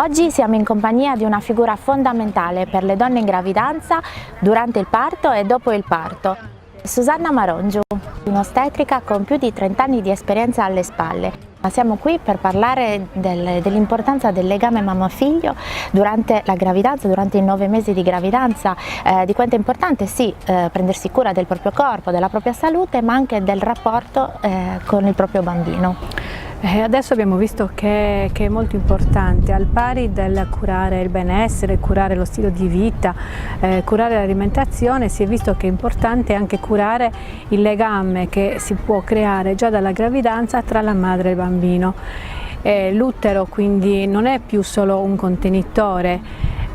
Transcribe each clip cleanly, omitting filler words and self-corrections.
Oggi siamo in compagnia di una figura fondamentale per le donne in gravidanza, durante il parto e dopo il parto. Susanna Marongiu, un'ostetrica con più di 30 anni di esperienza alle spalle. Siamo qui per parlare dell'importanza del legame mamma-figlio durante la gravidanza, durante i 9 mesi di gravidanza, di quanto è importante sì prendersi cura del proprio corpo, della propria salute, ma anche del rapporto con il proprio bambino. Adesso abbiamo visto che è molto importante, al pari del curare il benessere, curare lo stile di vita, curare l'alimentazione, si è visto che è importante anche curare il legame che si può creare già dalla gravidanza tra la madre e il bambino. L'utero quindi non è più solo un contenitore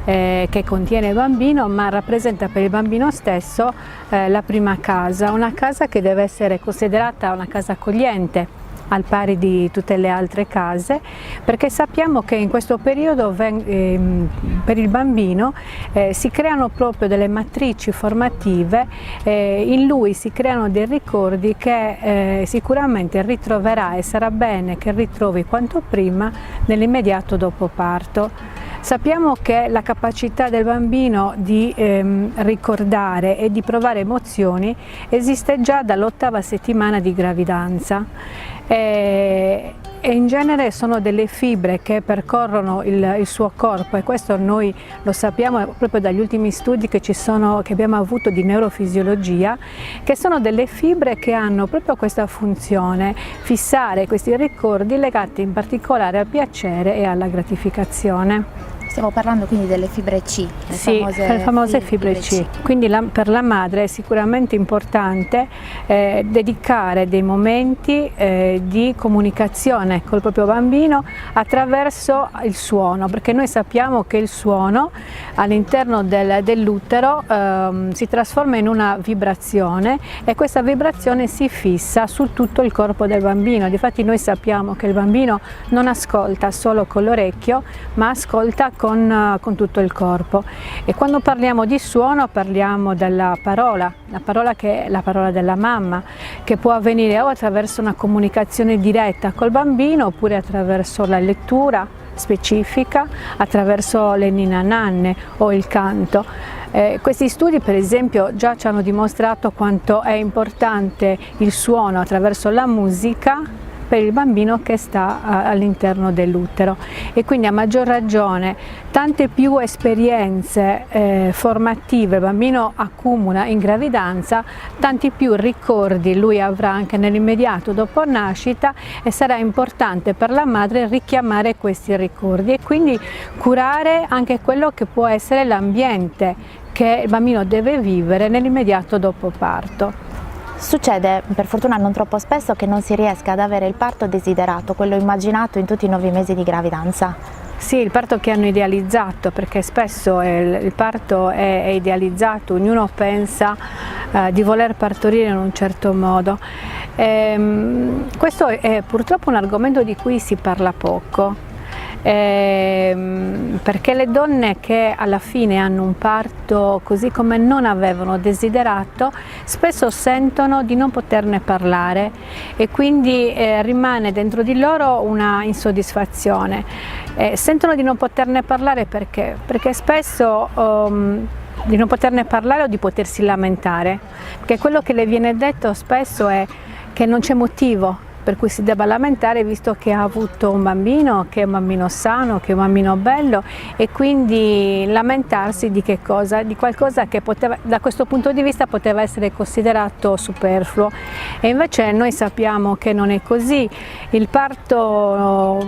che contiene il bambino, ma rappresenta per il bambino stesso la prima casa, una casa che deve essere considerata una casa accogliente, al pari di tutte le altre case, perché sappiamo che in questo periodo per il bambino si creano proprio delle matrici formative, in lui si creano dei ricordi che sicuramente ritroverà e sarà bene che ritrovi quanto prima nell'immediato dopo parto. Sappiamo che la capacità del bambino di ricordare e di provare emozioni esiste già dall'8ª settimana di gravidanza. E in genere sono delle fibre che percorrono il suo corpo, e questo noi lo sappiamo proprio dagli ultimi studi che abbiamo avuto di neurofisiologia, che sono delle fibre che hanno proprio questa funzione, fissare questi ricordi legati in particolare al piacere e alla gratificazione. Stiamo parlando quindi delle fibre C, le famose fibre C. Quindi per la madre è sicuramente importante dedicare dei momenti di comunicazione col proprio bambino attraverso il suono, perché noi sappiamo che il suono all'interno dell'utero si trasforma in una vibrazione, e questa vibrazione si fissa su tutto il corpo del bambino. Difatti noi sappiamo che il bambino non ascolta solo con l'orecchio, ma ascolta con tutto il corpo. E quando parliamo di suono parliamo della parola, la parola che è la parola della mamma, che può avvenire o attraverso una comunicazione diretta col bambino, oppure attraverso la lettura specifica, attraverso le ninna nanne o il canto. Questi studi per esempio già ci hanno dimostrato quanto è importante il suono attraverso la musica per il bambino che sta all'interno dell'utero, e quindi a maggior ragione tante più esperienze formative il bambino accumula in gravidanza, tanti più ricordi lui avrà anche nell'immediato dopo nascita, e sarà importante per la madre richiamare questi ricordi e quindi curare anche quello che può essere l'ambiente che il bambino deve vivere nell'immediato dopo parto. Succede, per fortuna non troppo spesso, che non si riesca ad avere il parto desiderato, quello immaginato in tutti i 9 mesi di gravidanza. Sì, il parto che hanno idealizzato, perché spesso il parto è idealizzato, ognuno pensa di voler partorire in un certo modo. Questo è purtroppo un argomento di cui si parla poco. Perché le donne che alla fine hanno un parto così come non avevano desiderato spesso sentono di non poterne parlare, e quindi rimane dentro di loro una insoddisfazione. Sentono di non poterne parlare perché spesso di non poterne parlare o di potersi lamentare, perché quello che le viene detto spesso è che non c'è motivo per cui si debba lamentare, visto che ha avuto un bambino, che è un bambino sano, che è un bambino bello, e quindi lamentarsi di che cosa? Di qualcosa che da questo punto di vista poteva essere considerato superfluo. E invece noi sappiamo che non è così. Il parto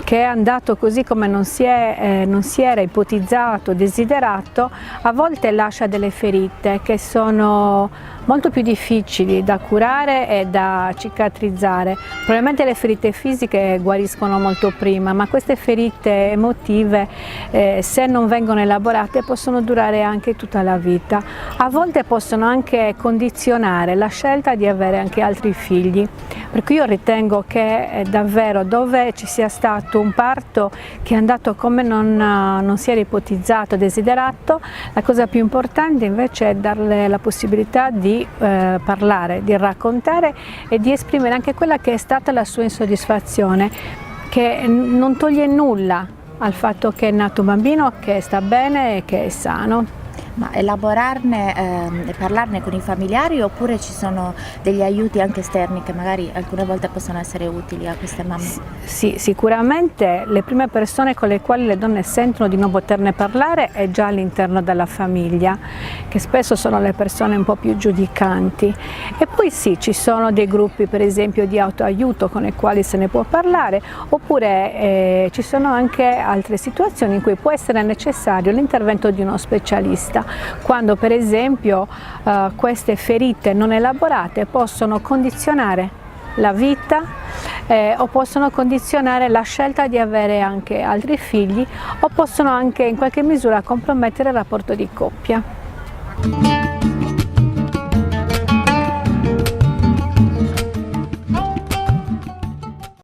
che è andato così come non si era ipotizzato, desiderato, a volte lascia delle ferite che sono molto più difficili da curare e da cicatrizzare. Probabilmente le ferite fisiche guariscono molto prima, ma queste ferite emotive, se non vengono elaborate, possono durare anche tutta la vita. A volte possono anche condizionare la scelta di avere anche altri figli. Per cui io ritengo che davvero dove ci sia stato un parto che è andato come non si era ipotizzato, desiderato, la cosa più importante invece è darle la possibilità di parlare, di raccontare e di esprimere anche quella che è stata la sua insoddisfazione, che non toglie nulla al fatto che è nato un bambino che sta bene e che è sano. Ma elaborarne e parlarne con i familiari, oppure ci sono degli aiuti anche esterni che magari alcune volte possono essere utili a queste mamme? Sì, sicuramente le prime persone con le quali le donne sentono di non poterne parlare è già all'interno della famiglia, che spesso sono le persone un po' più giudicanti. E poi sì, ci sono dei gruppi per esempio di autoaiuto con i quali se ne può parlare, oppure ci sono anche altre situazioni in cui può essere necessario l'intervento di uno specialista, quando per esempio queste ferite non elaborate possono condizionare la vita o possono condizionare la scelta di avere anche altri figli, o possono anche in qualche misura compromettere il rapporto di coppia.